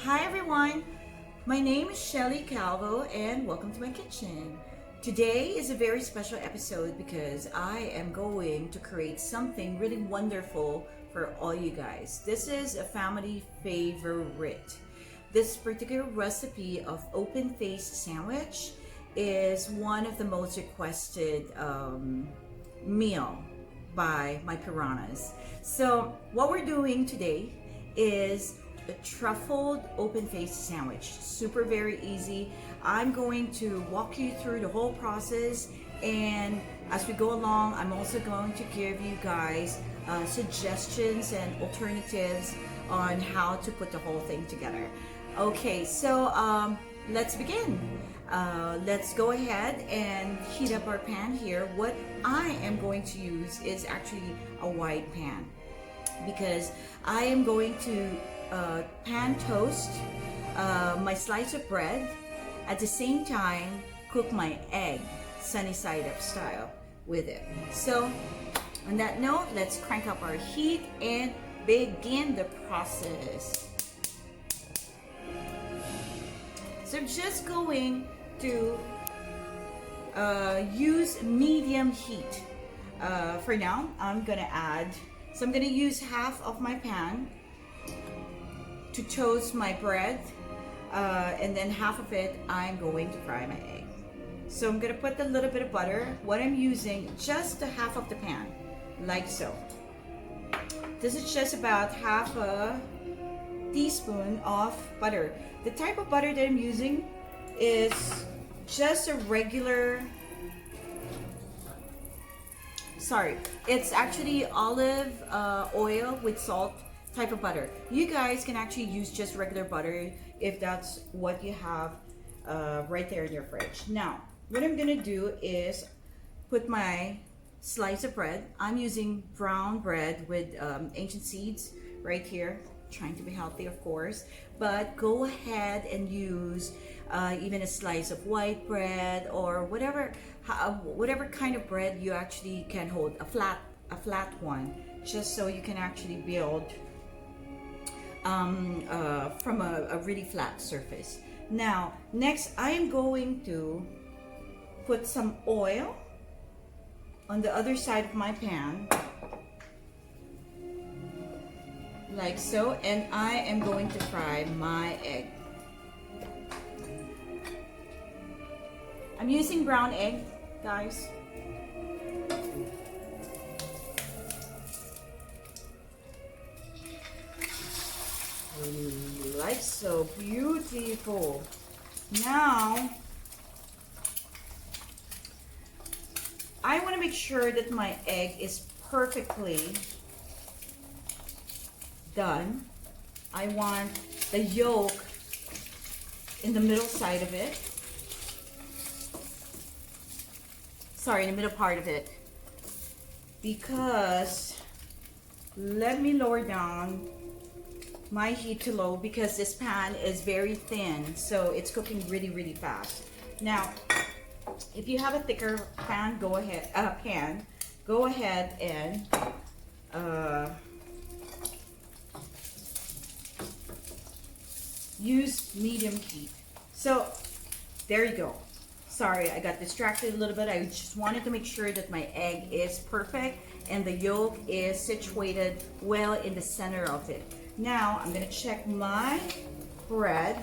Hi everyone, my name is Shelly Calvo and welcome to my kitchen. Today is a very special episode because I am going to create something really wonderful for all you guys. This is a family favorite. This particular recipe of open-faced sandwich is one of the most requested meal by my piranhas. So what we're doing today is a truffled open-faced sandwich. Super very easy. I'm going to walk you through the whole process, and as we go along I'm also going to give you guys suggestions and alternatives on how to put the whole thing together. Okay, so let's begin. Let's go ahead and heat up our pan here. What I am going to use is actually a wide pan because I am going to pan toast my slice of bread, at the same time cook my egg sunny side up style with it. So on that note, let's crank up our heat and begin the process. So I'm just going to use medium heat for now. I'm gonna use half of my pan to toast my bread, and then half of it I'm going to fry my egg. So I'm gonna put a little bit of butter. What I'm using, just a half of the pan, like so. This is just about half a teaspoon of butter. The type of butter that I'm using is just a regular, it's actually olive oil with salt type of butter. You guys can actually use just regular butter if that's what you have right there in your fridge. Now, what I'm gonna do is put my slice of bread. I'm using brown bread with ancient seeds right here. Trying to be healthy, of course, but go ahead and use even a slice of white bread or whatever kind of bread you actually can hold, a flat one, just so you can actually build from a really flat surface. Now, next I am going to put some oil on the other side of my pan, like so, and I am going to fry my egg. I'm using brown egg, guys. Like so, beautiful. Now I want to make sure that my egg is perfectly done. I want the yolk in the middle side of it. Sorry, in the middle part of it. Because, let me lower down my heat to low because this pan is very thin, so it's cooking really fast. Now, if you have a thicker pan, go ahead and use medium heat. So there you go. Sorry, I got distracted a little bit. I just wanted to make sure that my egg is perfect and the yolk is situated well in the center of it. Now I'm gonna check my bread.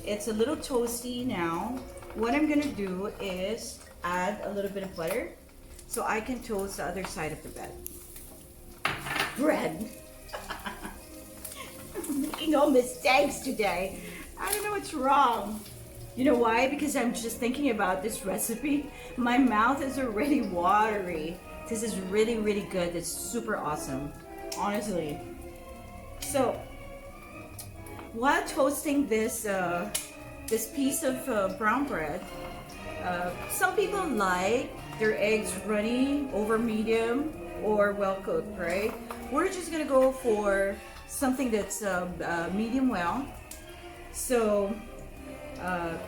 It's a little toasty now. What I'm gonna do is add a little bit of butter so I can toast the other side of the bread. I'm making no mistakes today. I don't know what's wrong. You know why? Because I'm just thinking about this recipe. My mouth is already watery. This is really good. It's super awesome, honestly. So while toasting this this piece of brown bread, some people like their eggs runny over medium or well cooked, right? We're just gonna go for something that's medium well, so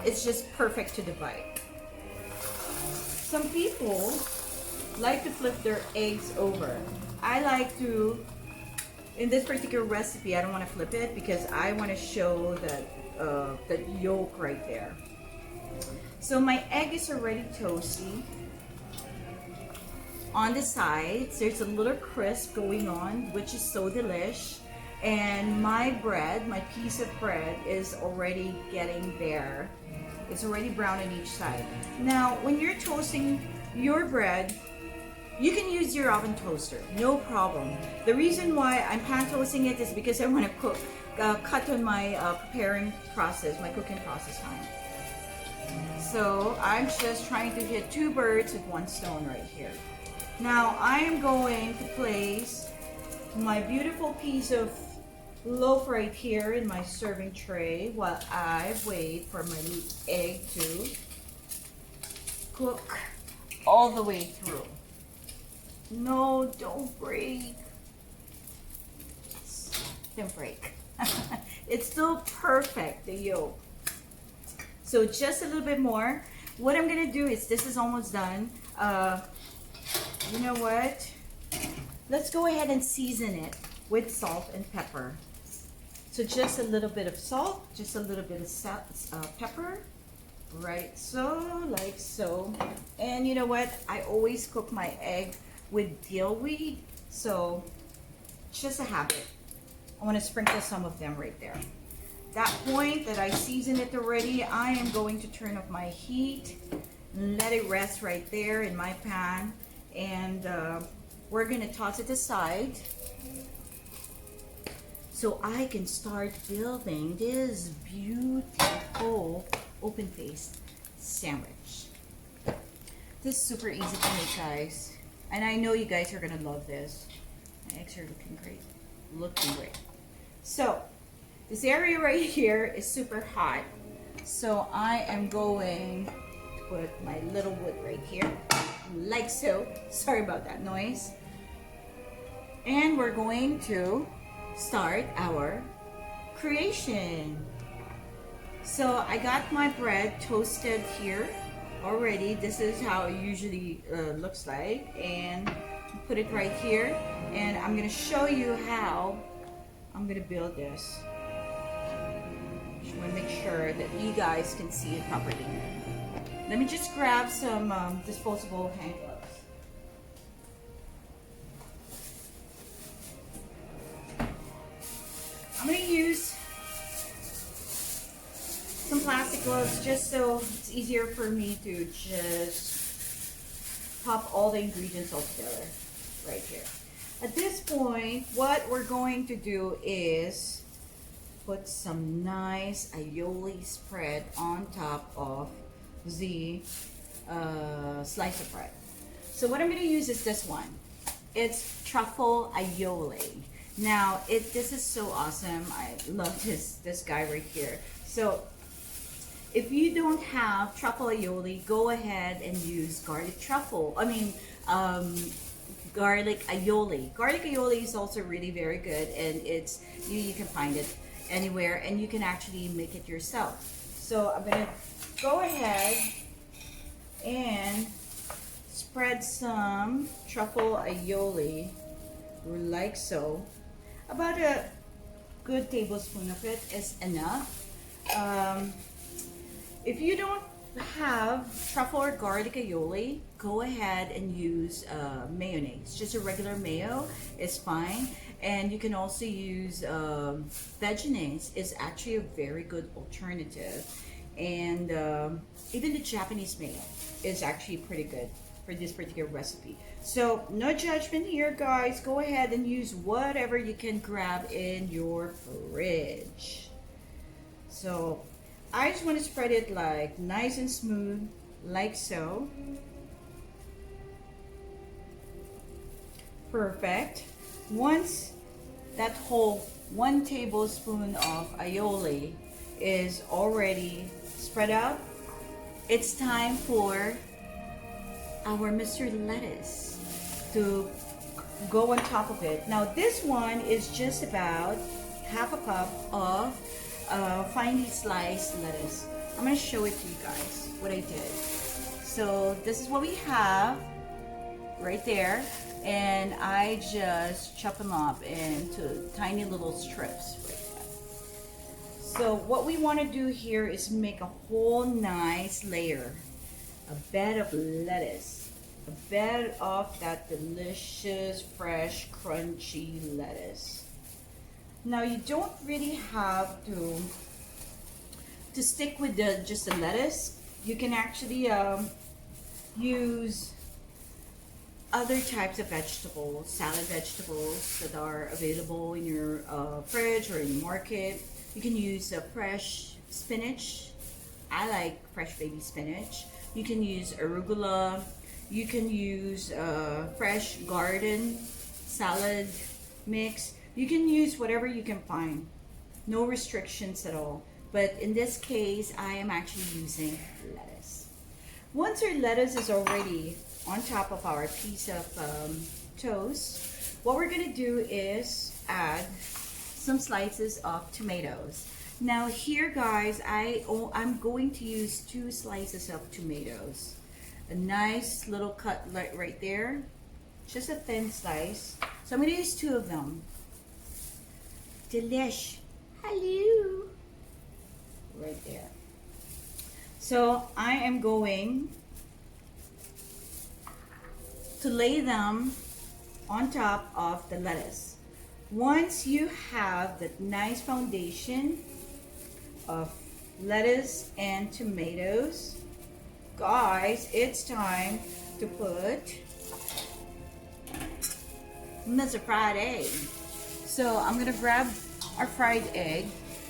it's just perfect to the bite. Some people like to flip their eggs over. I like to in this particular recipe, I don't want to flip it because I want to show that yolk right there. So my egg is already toasty. On the sides, there's a little crisp going on, which is so delish. And my bread, my piece of bread, is already getting there. It's already brown on each side. Now, when you're toasting your bread, you can use your oven toaster, no problem. The reason why I'm pan toasting it is because I want to cut on my preparing process, my cooking process time. So I'm just trying to hit 2 birds with 1 stone right here. Now I am going to place my beautiful piece of loaf right here in my serving tray while I wait for my egg to cook all the way through. No, don't break. Don't break. It's still perfect, the yolk. So just a little bit more. What I'm gonna do is, this is almost done. You know what? Let's go ahead and season it with salt and pepper. So just a little bit of salt, just a little bit of pepper, right? So, like so. And you know what? I always cook my egg with dill weed, so just a habit. I want to sprinkle some of them right there. That point that I season it already, I am going to turn off my heat, let it rest right there in my pan, and we're gonna toss it aside so I can start building this beautiful open-faced sandwich. This is super easy to make, guys, and I know you guys are gonna love this. My eggs are looking great, So this area right here is super hot, so I am going to put my little wood right here, like so. Sorry about that noise. And we're going to start our creation. So I got my bread toasted here already. This is how it usually looks like, and put it right here, and I'm gonna show you how I'm gonna build this. Just want to make sure that you guys can see it properly. Let me just grab some disposable hand gloves. I'm going to use some plastic gloves just so it's easier for me to just pop all the ingredients all together right here. At this point, what we're going to do is put some nice aioli spread on top of the slice of bread. So what I'm going to use is this one. It's truffle aioli. Now, this is so awesome. I love this guy right here. So if you don't have truffle aioli, go ahead and use garlic truffle. Garlic aioli. Garlic aioli is also really very good, and you can find it anywhere, and you can actually make it yourself. So I'm gonna go ahead and spread some truffle aioli like so. About a good tablespoon of it is enough. If you don't have truffle or garlic aioli, go ahead and use mayonnaise. Just a regular mayo is fine, and you can also use Vegenaise. Is actually a very good alternative, and even the Japanese mayo is actually pretty good for this particular recipe. So no judgment here, guys. Go ahead and use whatever you can grab in your fridge. So I just want to spread it like nice and smooth, like so. Perfect. Once that whole 1 tablespoon of aioli is already spread out, it's time for our Mr. Lettuce to go on top of it. Now this one is just about half a cup of finely sliced lettuce. I'm going to show it to you guys what I did. So this is what we have right there. and I just chop them up into tiny little strips. So what we want to do here is make a whole nice layer, a bed of lettuce, a bed of that delicious, fresh, crunchy lettuce. Now you don't really have to stick with just the lettuce. You can actually use other types of vegetables, salad vegetables that are available in your fridge or in the market. You can use fresh spinach. I like fresh baby spinach. You can use arugula. You can use fresh garden salad mix. You can use whatever you can find. No restrictions at all. But in this case, I am actually using lettuce. Once our lettuce is already on top of our piece of toast, what we're going to do is add some slices of tomatoes. Now here, guys, I'm going to use 2 slices of tomatoes. A nice little cut right there, just a thin slice. So I'm going to use 2 of them. Delish. Hello. Right there. So I am going to lay them on top of the lettuce. Once you have that nice foundation of lettuce and tomatoes, guys, it's time to put Mr. Fried Egg. So I'm gonna grab our fried egg,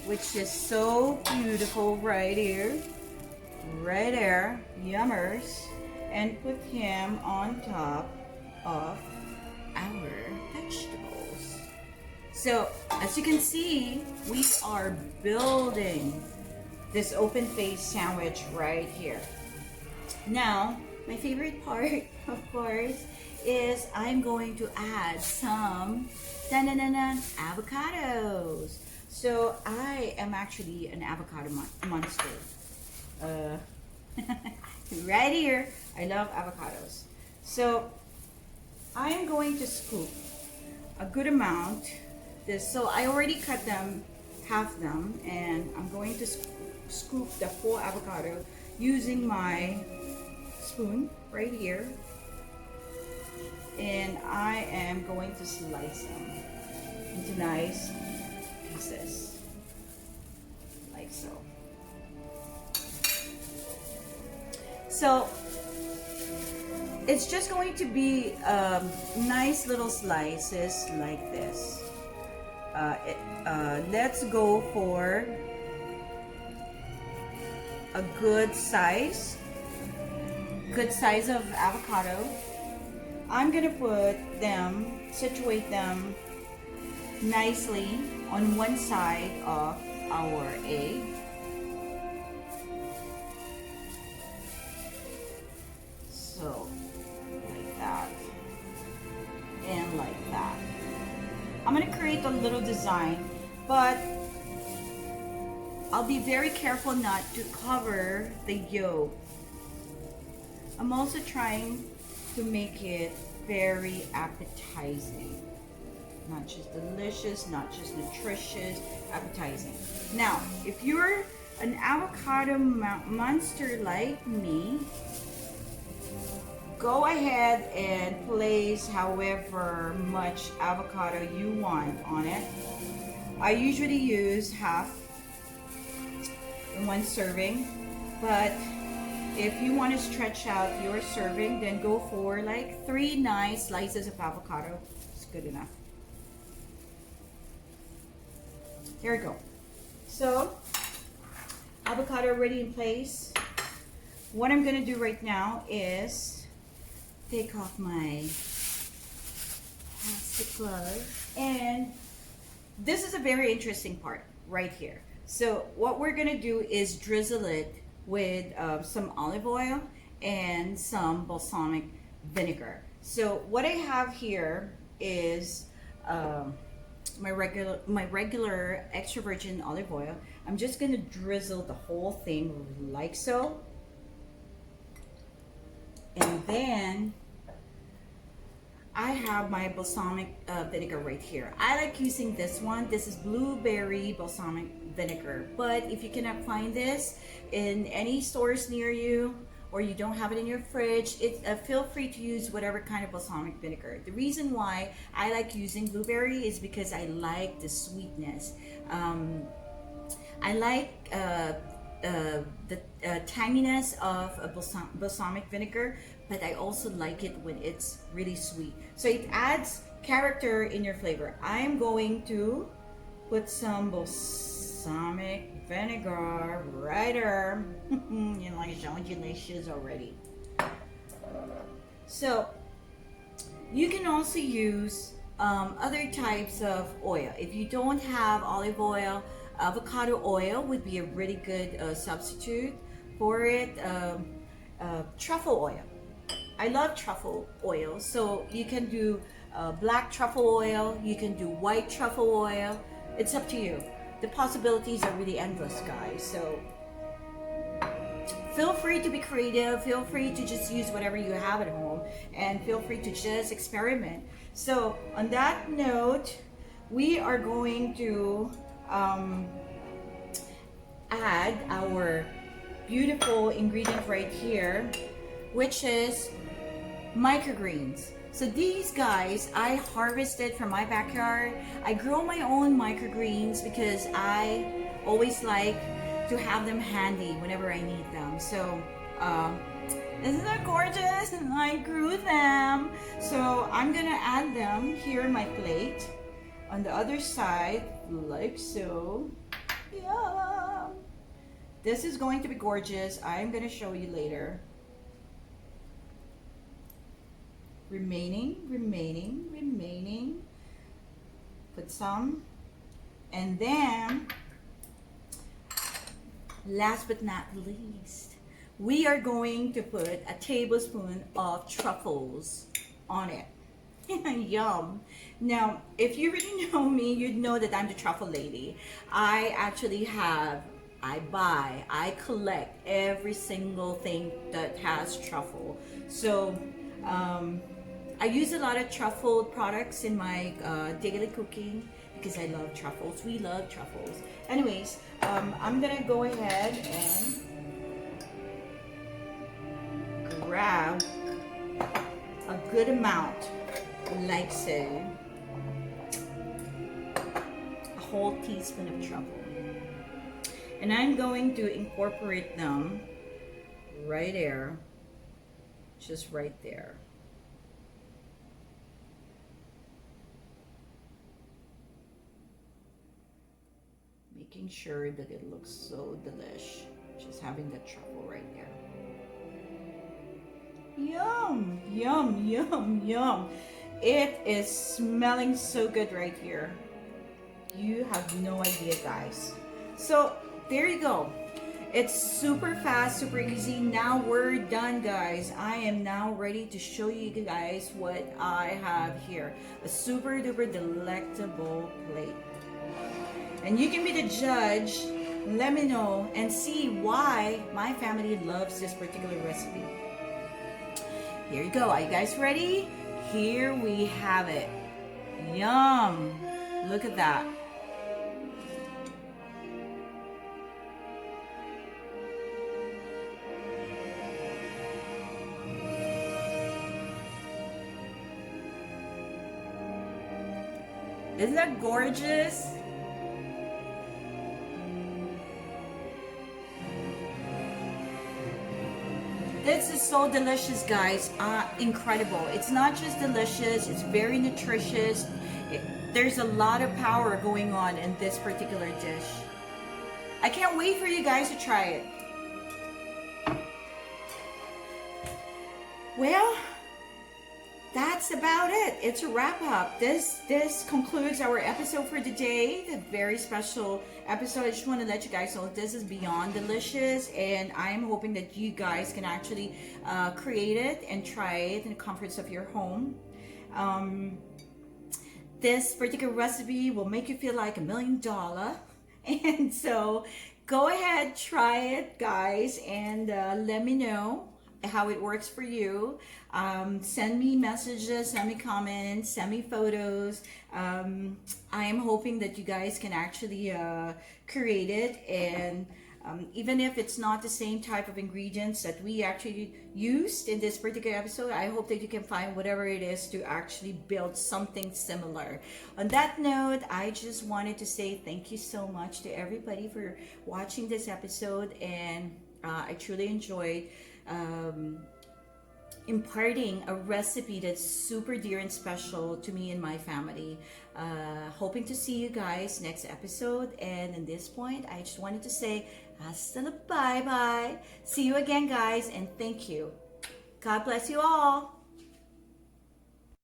which is so beautiful right here, right there, yummers, and put him on top of our vegetables. So as you can see, we are building this open face sandwich right here. Now, my favorite part, of course, is I'm going to add some avocados. So I am actually an avocado monster. Right here, I love avocados. So I am going to scoop a good amount. So I already cut them, half them, and I'm going to scoop the whole avocado using my spoon right here. And I am going to slice them into nice pieces, like so. So it's just going to be nice little slices like this. Let's go for a good size of avocado. I'm gonna put them, situate them nicely on one side of our egg. So, like that, and like that. I'm gonna create a little design, but I'll be very careful not to cover the yolk. I'm also trying to make it very appetizing. Not just delicious, not just nutritious, appetizing. Now, if you're an avocado monster like me, go ahead and place however much avocado you want on it. I usually use half in one serving, but if you want to stretch out your serving, then go for like 3 nice slices of avocado. It's good enough. There we go. So, avocado already in place. What I'm going to do right now is take off my plastic glove. And this is a very interesting part right here. So what we're going to do is drizzle it with some olive oil and some balsamic vinegar. So what I have here is my regular extra virgin olive oil. I'm just going to drizzle the whole thing like so. And then I have my balsamic vinegar right here. I like using this one. This is blueberry balsamic vinegar. But if you cannot find this in any stores near you, or you don't have it in your fridge, feel free to use whatever kind of balsamic vinegar. The reason why I like using blueberry is because I like the sweetness. I like the tanginess of a balsamic vinegar, but I also like it when it's really sweet. So it adds character in your flavor. I'm going to put some balsamic vinegar right there. You know, it's so delicious already. So you can also use other types of oil. If you don't have olive oil, avocado oil would be a really good substitute for it. Truffle oil. I love truffle oil, so you can do black truffle oil, you can do white truffle oil. It's up to you. The possibilities are really endless, guys. So feel free to be creative, feel free to just use whatever you have at home, and feel free to just experiment. So on that note, we are going to add our beautiful ingredient right here, which is microgreens. So these guys I harvested from my backyard. I grow my own microgreens because I always like to have them handy whenever I need them. So isn't that gorgeous? And I grew them. So I'm gonna add them here on my plate on the other side, like so. Yeah, this is going to be gorgeous. I'm gonna show you later. Remaining. Put some. And then, last but not least, we are going to put a tablespoon of truffles on it. Yum. Now, if you really know me, you'd know that I'm the truffle lady. I collect every single thing that has truffle. So, I use a lot of truffle products in my daily cooking because I love truffles. We love truffles. Anyways, I'm gonna go ahead and grab a good amount, like so, a whole teaspoon of truffle. And I'm going to incorporate them right there, just right there. Making sure that it looks so delish. Just having the truffle right there. Yum, yum, yum, yum. It is smelling so good right here. You have no idea, guys. So there you go. It's super fast, super easy. Now we're done, guys. I am now ready to show you guys what I have here. A super duper delectable plate. And you can be the judge. Let me know and see why my family loves this particular recipe. Here you go. Are you guys ready? Here we have it. Yum. Look at that. Isn't that gorgeous? This is so delicious, guys. Incredible. It's not just delicious, it's very nutritious. There's a lot of power going on in this particular dish. I can't wait for you guys to try it. Well, that's about it. It's a wrap up. This concludes our episode for today. The very special episode. I just want to let you guys know this is beyond delicious, and I'm hoping that you guys can actually create it and try it in the comforts of your home. This particular recipe will make you feel like $1 million, and so go ahead, try it, guys, and let me know how it works for you. Send me messages, send me comments, send me photos. I am hoping that you guys can actually create it, and even if it's not the same type of ingredients that we actually used in this particular episode, I hope that you can find whatever it is to actually build something similar. On that note, I just wanted to say thank you so much to everybody for watching this episode, and I truly enjoyed imparting a recipe that's super dear and special to me and my family. Hoping to see you guys next episode. And at this point, I just wanted to say hasta la bye bye. See you again, guys, and thank you. God bless you all.